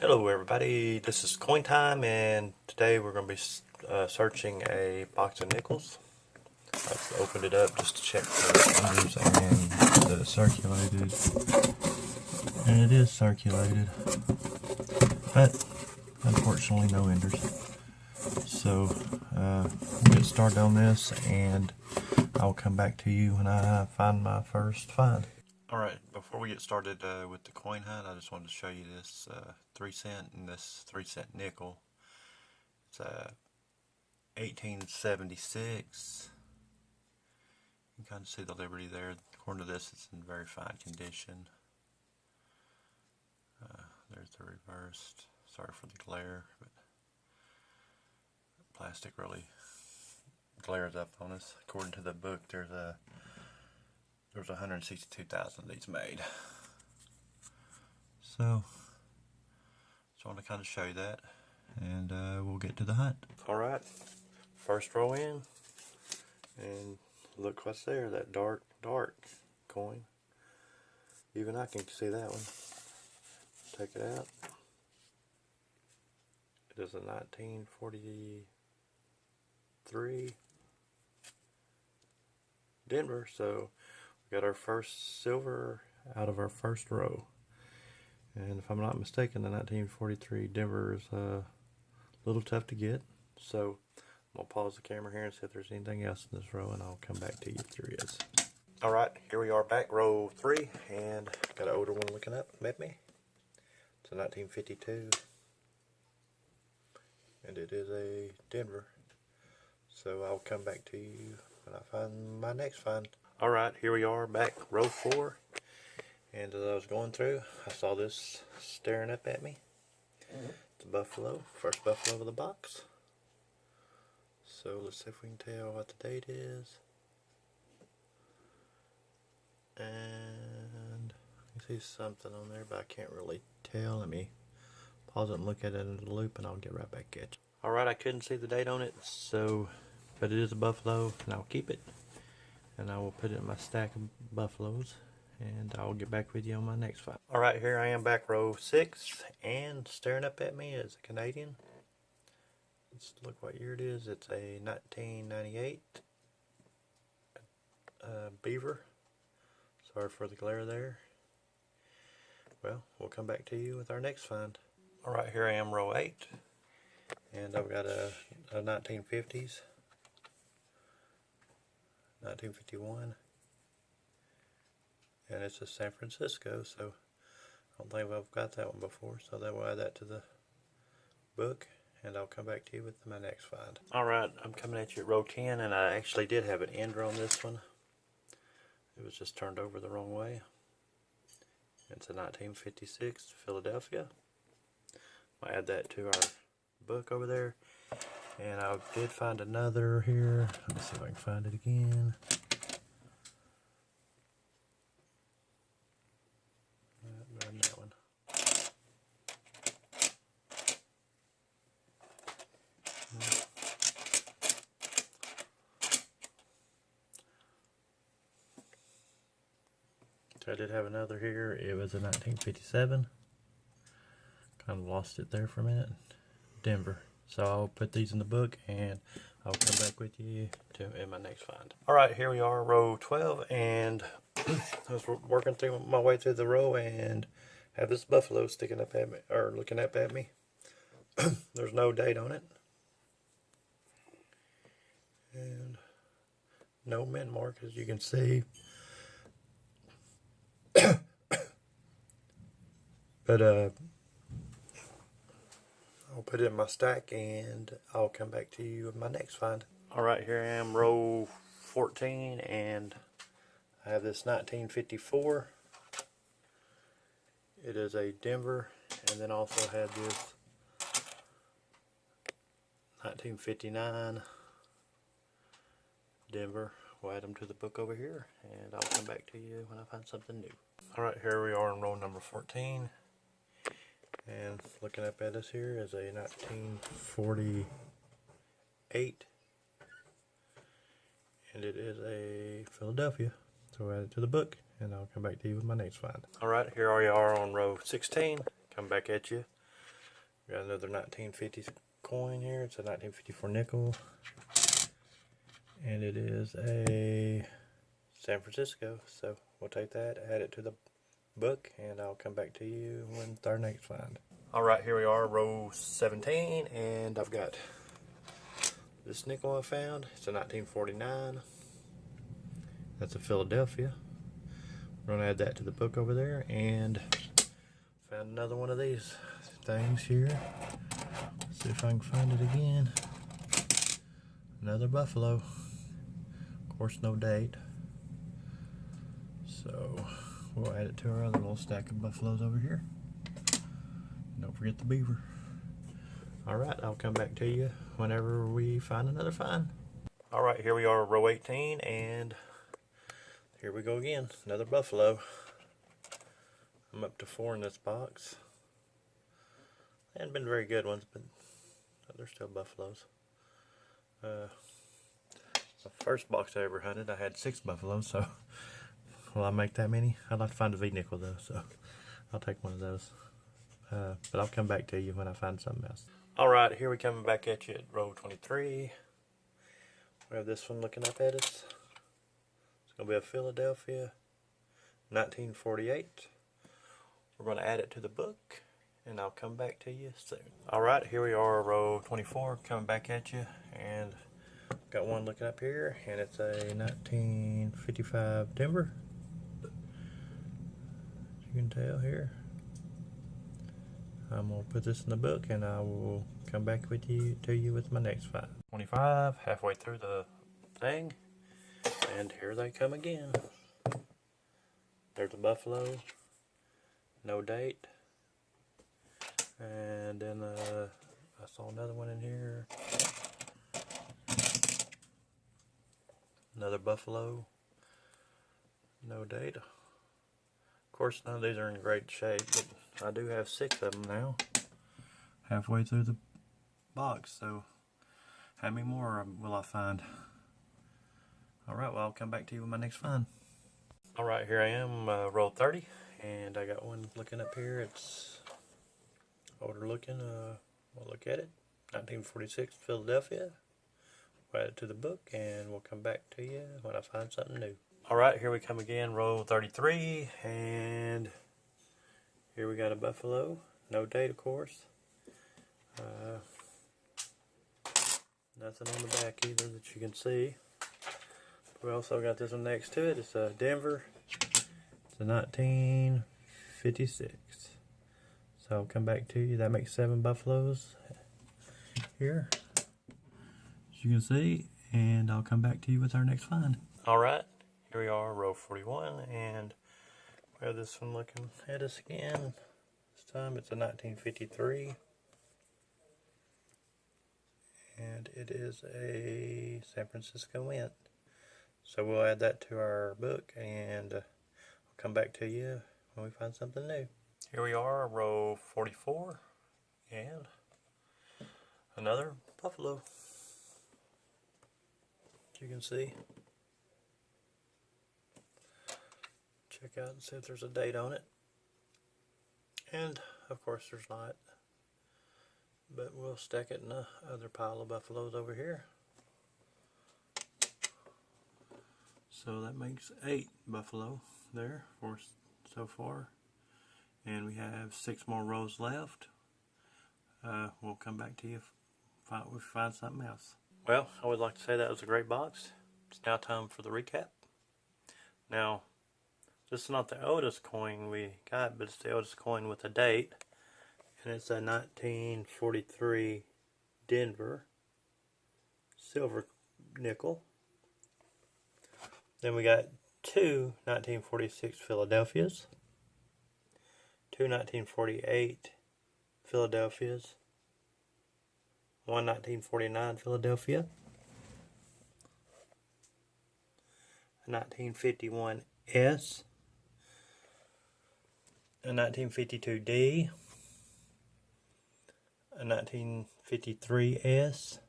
Hello everybody, this is Coin Time, and today we're going to be searching a box of nickels. I've opened it up just to check for unders and that it's circulated, and it is circulated, but unfortunately no enders. So we'll get started on this, and I'll come back to you when I find my first find. Alright, before we get started with the coin hunt, I just wanted to show you this 3 cent and this 3 cent nickel. It's 1876. You can kind of see the Liberty there. According to this, it's in very fine condition. There's the reversed. Sorry for the glare, but plastic really glares up on us. According to the book, there's 162,000 of these made. So, just want to kind of show you that, and we'll get to the hunt. Alright, first row in, and look what's there, that dark coin. Even I can see that one. Take it out. It is a 1943 Denver, so we got our first silver out of our first row. And if I'm not mistaken, the 1943 Denver is a little tough to get. So I'm going to pause the camera here and see if there's anything else in this row, and I'll come back to you if there is. Alright, here we are back, row 3, and got an older one looking up at me. It's a 1952, and it is a Denver. So I'll come back to you when I find my next find. Alright, here we are back, row 4. And as I was going through, I saw this staring up at me. It's a buffalo, first buffalo of the box. So let's see if we can tell what the date is. And you see something on there, but I can't really tell. Let me pause it and look at it in the loop, and I'll get right back at you. Alright, I couldn't see the date on it, so, but it is a buffalo, and I'll keep it. And I will put it in my stack of buffaloes, and I'll get back with you on my next find. Alright, here I am back, row 6, and staring up at me is a Canadian. Let's look what year it is. It's a 1998 Beaver. Sorry for the glare there. Well, we'll come back to you with our next find. Alright, here I am, row 8, and I've got a 1950s. 1951, and it's a San Francisco, so I don't think I've got that one before, so that will add that to the book, and I'll come back to you with my next find. Alright, I'm coming at you at row 10, and I actually did have an ender on this one. It was just turned over the wrong way. It's a 1956 Philadelphia. I'll add that to our book over there. And I did find another here. Let me see if I can find it again. Not that one. So I did have another here. It was a 1957. Kind of lost it there for a minute. Denver. So I'll put these in the book, and I'll come back with you in my next find. Alright, here we are, row 12, and I was working through my way through the row and have this buffalo sticking up at me, or looking up at me. There's no date on it. And no mint mark, as you can see. But I'll put it in my stack, and I'll come back to you with my next find. Alright, here I am, row 14, and I have this 1954. It is a Denver, and then also had this 1959 Denver. We'll add them to the book over here, and I'll come back to you when I find something new. Alright, here we are in row number 14. And looking up at us here is a 1948, and it is a Philadelphia. So we'll add it to the book, and I'll come back to you with my next find. Alright, here we are on row 16. Come back at you Got another 1950 coin here. It's a 1954 nickel. And it is a San Francisco. So we'll take that, add it to the book, and I'll come back to you with our next find. Alright, here we are, row 17, and I've got this nickel I found. It's a 1949. That's a Philadelphia. We're going to add that to the book over there, and found another one of these things here. Let's see if I can find it again. Another buffalo. Of course, no date. So we'll add it to our other little stack of buffaloes over here. Don't forget the beaver. Alright, I'll come back to you whenever we find another find. Alright, here we are, row 18, and here we go again. Another buffalo. I'm up to 4 in this box. They haven't been very good ones, but they're still buffaloes. The first box I ever hunted, I had 6 buffaloes, so will I make that many? I'd like to find a V-nickel though, so I'll take one of those. But I'll come back to you when I find something else. Alright, here we coming back at you at row 23. We have this one looking up at us. It's going to be a Philadelphia 1948. We're going to add it to the book, and I'll come back to you soon. Alright, here we are, row 24, coming back at you, and got one looking up here, and it's a 1955 Denver. As you can tell here. I'm going to put this in the book, and I will come back to you with my next find. 25, halfway through the thing, and here they come again. There's a buffalo, no date, and then I saw another one in here. Another buffalo, no date. Of course, none of these are in great shape, but I do have 6 of them now, halfway through the box, so how many more will I find? Alright, well, I'll come back to you with my next find. Alright, here I am, row 30, and I got one looking up here. It's older looking. We'll look at it. 1946 Philadelphia. We'll add it to the book, and we'll come back to you when I find something new. Alright, here we come again, row 33, and here we got a buffalo. No date, of course. Nothing on the back either that you can see. We also got this one next to it. It's a Denver. It's a 1956. So I'll come back to you. That makes 7 buffaloes here, as you can see, and I'll come back to you with our next find. Alright, here we are, row 41, and we have this one looking at us again. This time it's a 1953. And it is a San Francisco Mint. So we'll add that to our book, and I'll come back to you when we find something new. Here we are, row 44, and another buffalo. As you can see. Check out and see if there's a date on it. And of course there's not. But we'll stack it in the other pile of buffaloes over here. So that makes 8 buffalo there for so far. And we have 6 more rows left. We'll come back to you if we find something else. Well, I would like to say that was a great box. It's now time for the recap. Now, this is not the oldest coin we got, but it's the oldest coin with a date. And it's a 1943 Denver silver nickel. Then we got 2 1946 Philadelphias, 2 1948 Philadelphias, 1 1949 Philadelphia, a 1951 S, a 1952 D, a 1953 S,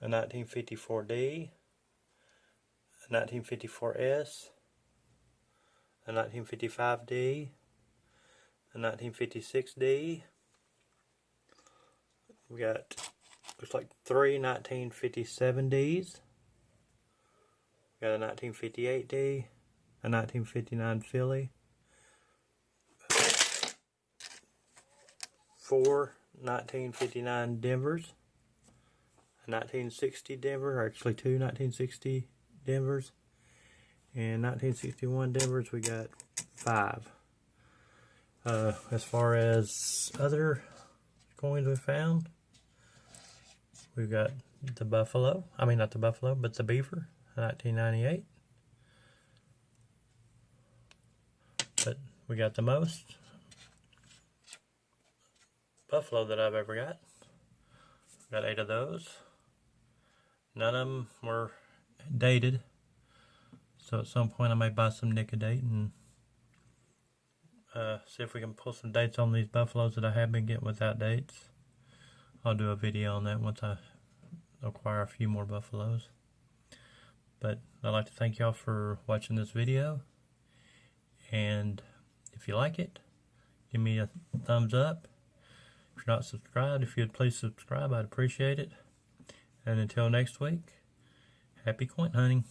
a 1954 D, a 1954 S, a 1955 D, a 1956 D, We got, looks like 3 1957Ds. We got a 1958D, a 1959 Philly, 4 1959 Denvers, a 1960 Denver, or actually 2 1960 Denvers, and 1961 Denvers we got 5. As far as other coins we found, we've got the Buffalo, I mean not the Buffalo, but the Beaver, 1998. But we got the most Buffalo that I've ever got. Got 8 of those. None of them were dated, so at some point I may buy some Nicodate and see if we can pull some dates on these Buffaloes that I have been getting without dates. I'll do a video on that once I acquire a few more Buffaloes. But I'd like to thank y'all for watching this video, and if you like it, give me a thumbs up. If you're not subscribed, if you'd please subscribe, I'd appreciate it. And until next week, happy coin hunting.